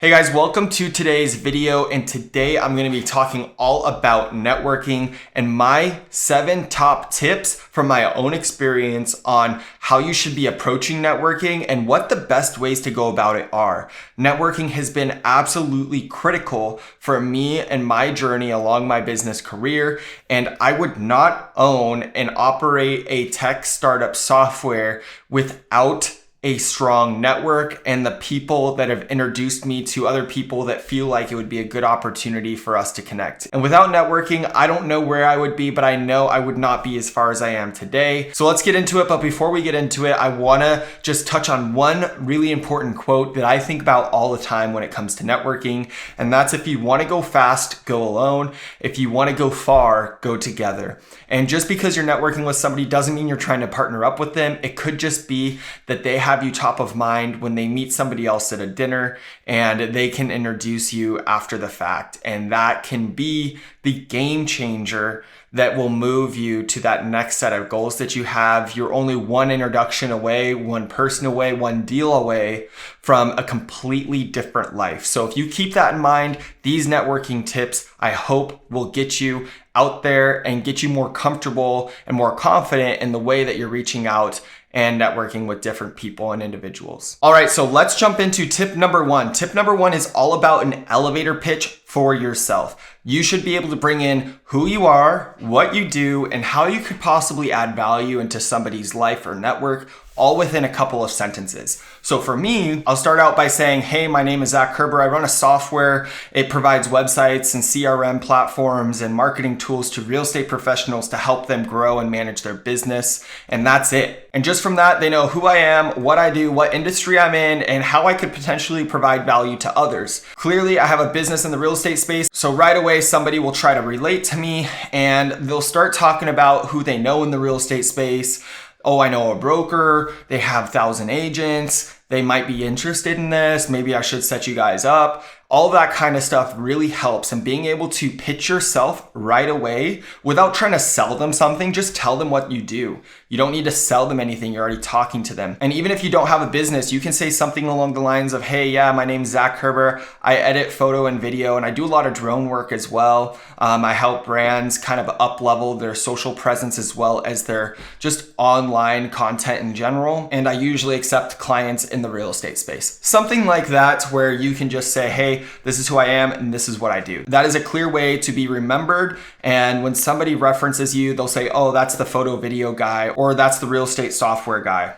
Hey guys, welcome to today's video, and today I'm going to be talking all about networking and my 7 top tips from my own experience on how you should be approaching networking and what the best ways to go about it are. Networking has been absolutely critical for me and my journey along my business career, and I would not own and operate a tech startup software without a strong network and the people that have introduced me to other people that feel like it would be a good opportunity for us to connect. And without networking, I don't know where I would be, but I know I would not be as far as I am today. So let's get into it. But before we get into it, I want to just touch on one really important quote that I think about all the time when it comes to networking. And that's, if you want to go fast, go alone. If you want to go far, go together. And just because you're networking with somebody doesn't mean you're trying to partner up with them. It could just be that they have you top of mind when they meet somebody else at a dinner, and they can introduce you after the fact. And that can be the game changer that will move you to that next set of goals that you have. You're only one introduction away, one person away, one deal away from a completely different life. So if you keep that in mind, these networking tips, I hope, will get you out there and get you more comfortable and more confident in the way that you're reaching out and networking with different people and individuals. All right, so let's jump into tip number 1. Tip number 1 is all about an elevator pitch for yourself. You should be able to bring in who you are, what you do, and how you could possibly add value into somebody's life or network, all within a couple of sentences. So for me, I'll start out by saying, hey, my name is Zach Kerber. I run a software. It provides websites and CRM platforms and marketing tools to real estate professionals to help them grow and manage their business. And that's it. And just from that, they know who I am, what I do, what industry I'm in, and how I could potentially provide value to others. Clearly, I have a business in the real estate space. So right away, somebody will try to relate to me and they'll start talking about who they know in the real estate space. Oh, I know a broker, they have 1,000 agents, they might be interested in this, maybe I should set you guys up. All that kind of stuff really helps, and being able to pitch yourself right away without trying to sell them something, just tell them what you do. You don't need to sell them anything, you're already talking to them. And even if you don't have a business, you can say something along the lines of, hey, yeah, my name's Zach Kerber. I edit photo and video, and I do a lot of drone work as well. I help brands kind of up level their social presence as well as their just online content in general. And I usually accept clients in the real estate space. Something like that, where you can just say, hey, this is who I am and this is what I do. That is a clear way to be remembered. And when somebody references you, they'll say, oh, that's the photo video guy, or that's the real estate software guy.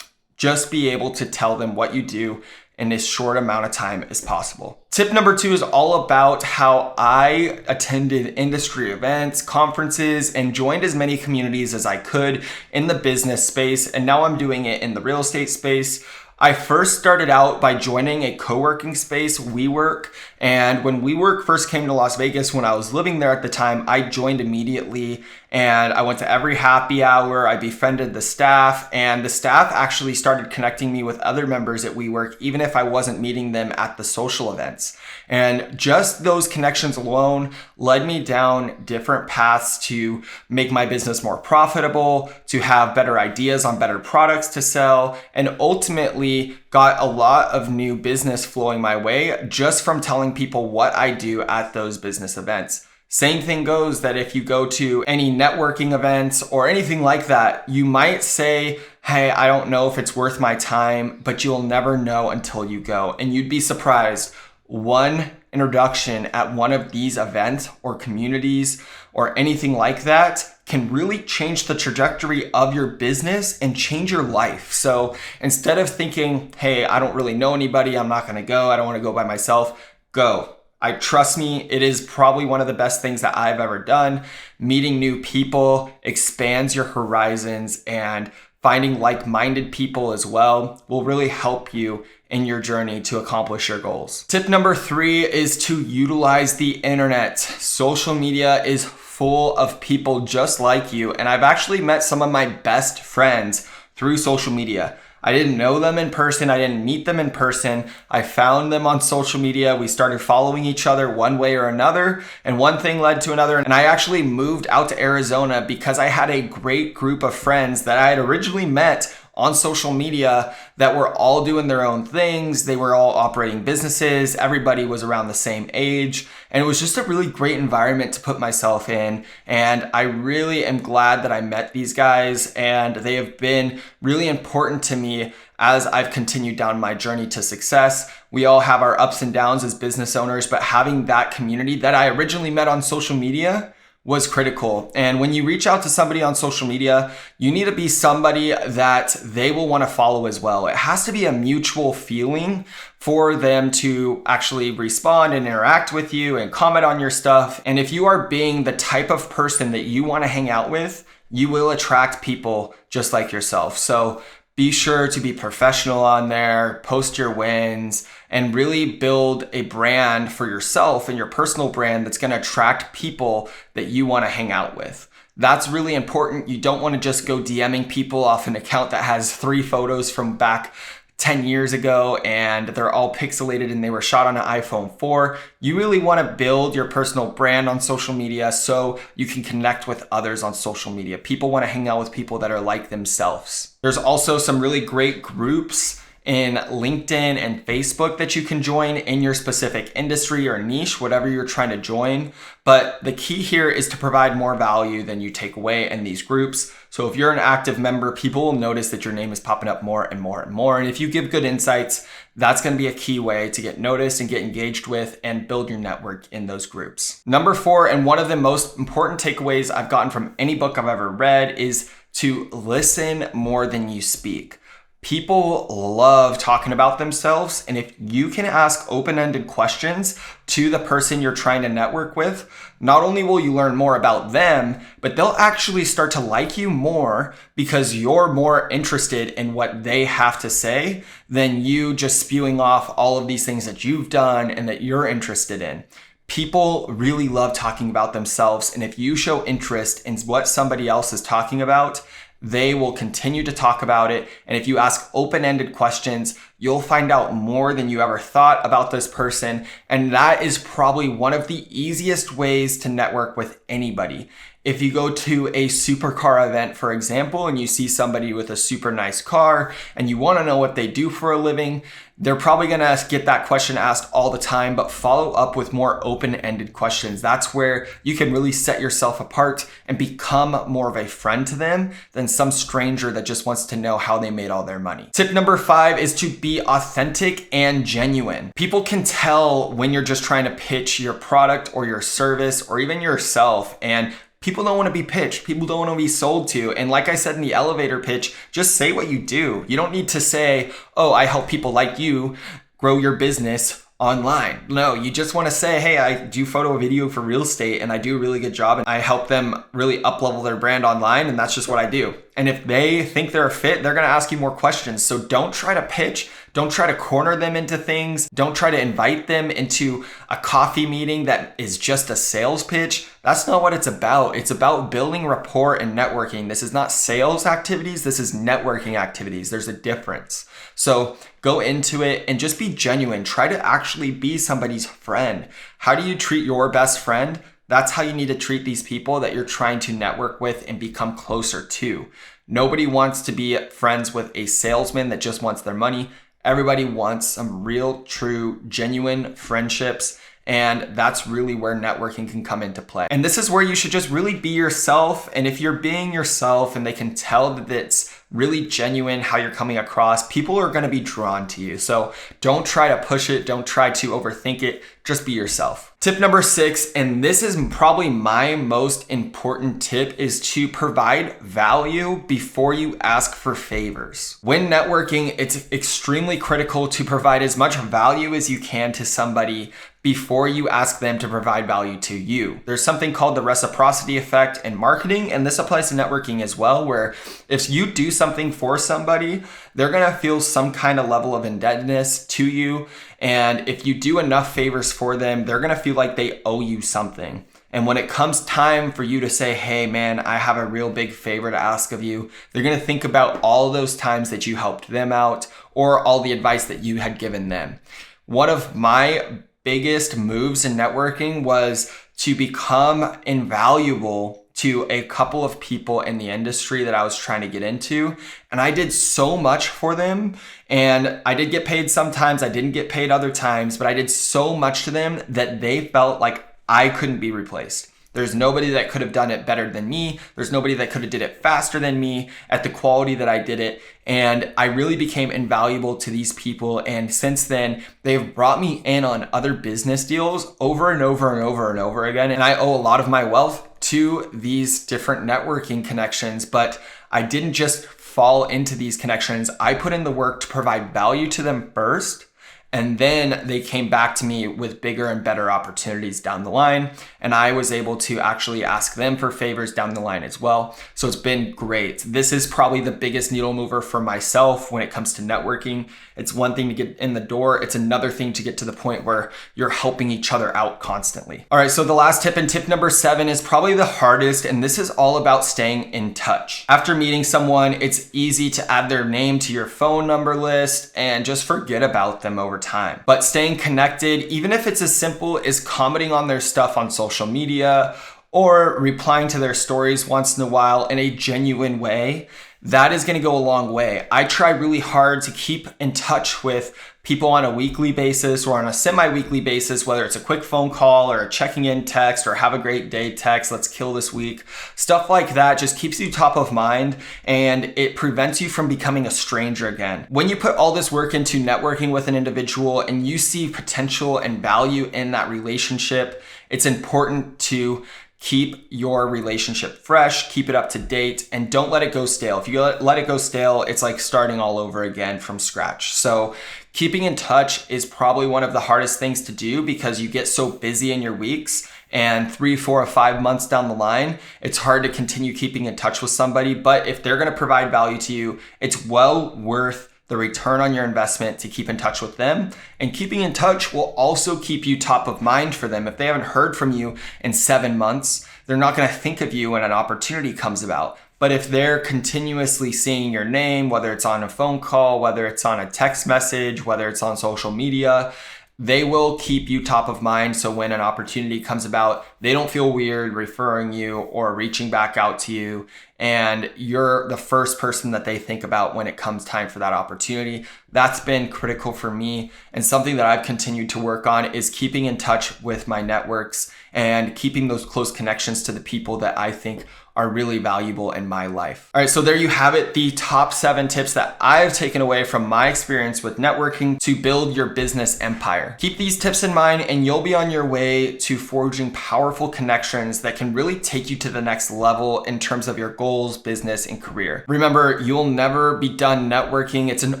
Just be able to tell them what you do in as short amount of time as possible. Tip number 2 is all about how I attended industry events, conferences, and joined as many communities as I could in the business space. And now I'm doing it in the real estate space. I first started out by joining a co-working space, WeWork. And when WeWork first came to Las Vegas, when I was living there at the time, I joined immediately. And I went to every happy hour. I befriended the staff, and the staff actually started connecting me with other members at WeWork, even if I wasn't meeting them at the social events. And just those connections alone led me down different paths to make my business more profitable, to have better ideas on better products to sell, and ultimately got a lot of new business flowing my way just from telling people what I do at those business events. Same thing goes that if you go to any networking events or anything like that, you might say, hey, I don't know if it's worth my time, but you'll never know until you go. And you'd be surprised. One introduction at one of these events or communities or anything like that can really change the trajectory of your business and change your life. So instead of thinking, hey, I don't really know anybody, I'm not going to go, I don't want to go by myself, go. Trust me, it is probably one of the best things that I've ever done. Meeting new people expands your horizons, and finding like-minded people as well will really help you in your journey to accomplish your goals. Tip number 3 is to utilize the internet. Social media is full of people just like you, and I've actually met some of my best friends through social media. I didn't know them in person. I didn't meet them in person. I found them on social media. We started following each other one way or another, and one thing led to another. And I actually moved out to Arizona because I had a great group of friends that I had originally met on social media that were all doing their own things. They were all operating businesses. Everybody was around the same age. And it was just a really great environment to put myself in. And I really am glad that I met these guys, and they have been really important to me as I've continued down my journey to success. We all have our ups and downs as business owners, but having that community that I originally met on social media was critical. And when you reach out to somebody on social media, you need to be somebody that they will want to follow as well. It has to be a mutual feeling for them to actually respond and interact with you and comment on your stuff. And if you are being the type of person that you want to hang out with, you will attract people just like yourself. So be sure to be professional on there, post your wins, and really build a brand for yourself and your personal brand that's going to attract people that you want to hang out with. That's really important. You don't want to just go DMing people off an account that has 3 photos from back 10 years ago and they're all pixelated and they were shot on an iPhone 4. You really want to build your personal brand on social media so you can connect with others on social media. People want to hang out with people that are like themselves. There's also some really great groups in LinkedIn and Facebook that you can join in your specific industry or niche, whatever you're trying to join. But the key here is to provide more value than you take away in these groups. So if you're an active member, people will notice that your name is popping up more and more and more. And if you give good insights, that's going to be a key way to get noticed and get engaged with and build your network in those groups. Number 4, and one of the most important takeaways I've gotten from any book I've ever read, is to listen more than you speak. People love talking about themselves, and if you can ask open-ended questions to the person you're trying to network with, not only will you learn more about them, but they'll actually start to like you more because you're more interested in what they have to say than you just spewing off all of these things that you've done and that you're interested in. People really love talking about themselves, and if you show interest in what somebody else is talking about, they will continue to talk about it. And if you ask open-ended questions, you'll find out more than you ever thought about this person. And that is probably one of the easiest ways to network with anybody. If you go to a supercar event, for example, and you see somebody with a super nice car and you want to know what they do for a living, they're probably going to get that question asked all the time, but follow up with more open-ended questions. That's where you can really set yourself apart and become more of a friend to them than some stranger that just wants to know how they made all their money. Tip number 5 is to be authentic and genuine. People can tell when you're just trying to pitch your product or your service or even yourself, and people don't want to be pitched. People don't want to be sold to. And like I said in the elevator pitch, just say what you do. You don't need to say, oh, I help people like you grow your business online. No, you just want to say, hey, I do photo and video for real estate and I do a really good job and I help them really up-level their brand online, and that's just what I do. And if they think they're a fit, they're going to ask you more questions. So don't try to pitch. Don't try to corner them into things. Don't try to invite them into a coffee meeting that is just a sales pitch. That's not what it's about. It's about building rapport and networking. This is not sales activities. This is networking activities. There's a difference. So go into it and just be genuine. Try to actually be somebody's friend. How do you treat your best friend? That's how you need to treat these people that you're trying to network with and become closer to. Nobody wants to be friends with a salesman that just wants their money. Everybody wants some real, true, genuine friendships. And that's really where networking can come into play. And this is where you should just really be yourself. And if you're being yourself and they can tell that it's really genuine how you're coming across, people are going to be drawn to you. So don't try to push it. Don't try to overthink it. Just be yourself. Tip number 6, and this is probably my most important tip, is to provide value before you ask for favors. When networking, it's extremely critical to provide as much value as you can to somebody before you ask them to provide value to you. There's something called the reciprocity effect in marketing, and this applies to networking as well, where if you do something for somebody, they're gonna feel some kind of level of indebtedness to you. And if you do enough favors for them, they're gonna feel like they owe you something. And when it comes time for you to say, hey man, I have a real big favor to ask of you, they're gonna think about all those times that you helped them out or all the advice that you had given them. One of my biggest moves in networking was to become invaluable to a couple of people in the industry that I was trying to get into. And I did so much for them. And I did get paid sometimes, I didn't get paid other times, but I did so much to them that they felt like I couldn't be replaced. There's nobody that could have done it better than me. There's nobody that could have did it faster than me at the quality that I did it. And I really became invaluable to these people. And since then, they've brought me in on other business deals over and over and over and over again. And I owe a lot of my wealth to these different networking connections, but I didn't just fall into these connections. I put in the work to provide value to them first. And then they came back to me with bigger and better opportunities down the line. And I was able to actually ask them for favors down the line as well. So it's been great. This is probably the biggest needle mover for myself when it comes to networking. It's one thing to get in the door. It's another thing to get to the point where you're helping each other out constantly. All right, so the last tip, and tip number 7, is probably the hardest. And this is all about staying in touch. After meeting someone, it's easy to add their name to your phone number list and just forget about them over time. But staying connected, even if it's as simple as commenting on their stuff on social media or replying to their stories once in a while in a genuine way, that is going to go a long way. I try really hard to keep in touch with people on a weekly basis or on a semi-weekly basis, whether it's a quick phone call or a checking in text or have a great day text, let's kill this week. Stuff like that just keeps you top of mind and it prevents you from becoming a stranger again. When you put all this work into networking with an individual and you see potential and value in that relationship, it's important to keep your relationship fresh, keep it up to date, and don't let it go stale. If you let it go stale, it's like starting all over again from scratch. So keeping in touch is probably one of the hardest things to do because you get so busy in your weeks, and 3, 4, or 5 months down the line, it's hard to continue keeping in touch with somebody. But if they're going to provide value to you, it's well worth the return on your investment to keep in touch with them. And keeping in touch will also keep you top of mind for them. If they haven't heard from you in 7 months, they're not going to think of you when an opportunity comes about. But if they're continuously seeing your name, whether it's on a phone call, whether it's on a text message, whether it's on social media, they will keep you top of mind. So when an opportunity comes about, they don't feel weird referring you or reaching back out to you. And you're the first person that they think about when it comes time for that opportunity. That's been critical for me. And something that I've continued to work on is keeping in touch with my networks and keeping those close connections to the people that I think are really valuable in my life. All right, so there you have it, the top 7 tips that I've taken away from my experience with networking to build your business empire. Keep these tips in mind and you'll be on your way to forging powerful connections that can really take you to the next level in terms of your goals, business, and career. Remember, you'll never be done networking. It's an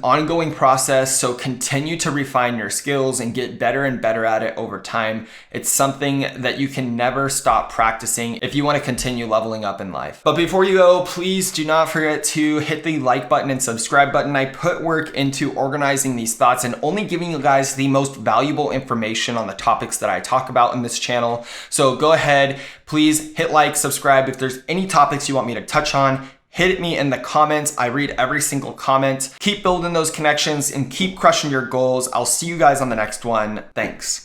ongoing process, so continue to refine your skills and get better and better at it over time. It's something that you can never stop practicing if you want to continue leveling up in life. But before you go, please do not forget to hit the like button and subscribe button. I put work into organizing these thoughts and only giving you guys the most valuable information on the topics that I talk about in this channel. So go ahead, please hit like, subscribe. If there's any topics you want me to touch on, hit me in the comments. I read every single comment. Keep building those connections and keep crushing your goals. I'll see you guys on the next one. Thanks.